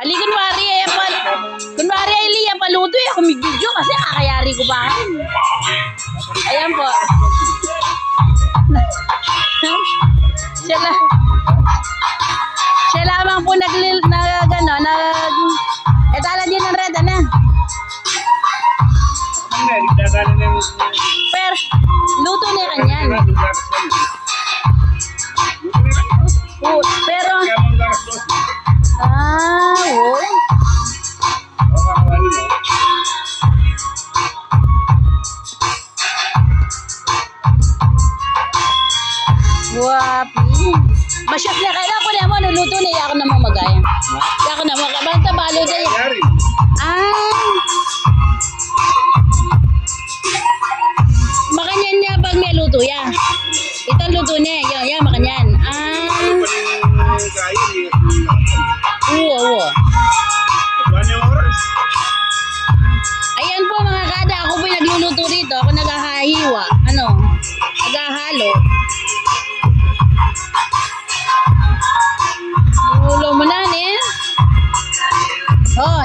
Ali, kunwari ay liya paluto eh. Ako may video kasi kakayari ko ba? Ayan po. Siya lamang po etala din ng red, ano? Pero, luto na kanyan. Pero, oh. Wapi. Masyap na kailan ko na mo, nuluto na ako na mamagaya. Ako na basta balo dyan. Makanyan niya pag may luto ya. Ito luto niya, ya makanyan. Oo. Ayan po mga kada, ako po nagluluto rito. Ako naghahiwa. Naghahalo. Ulo mo na, eh. Oh,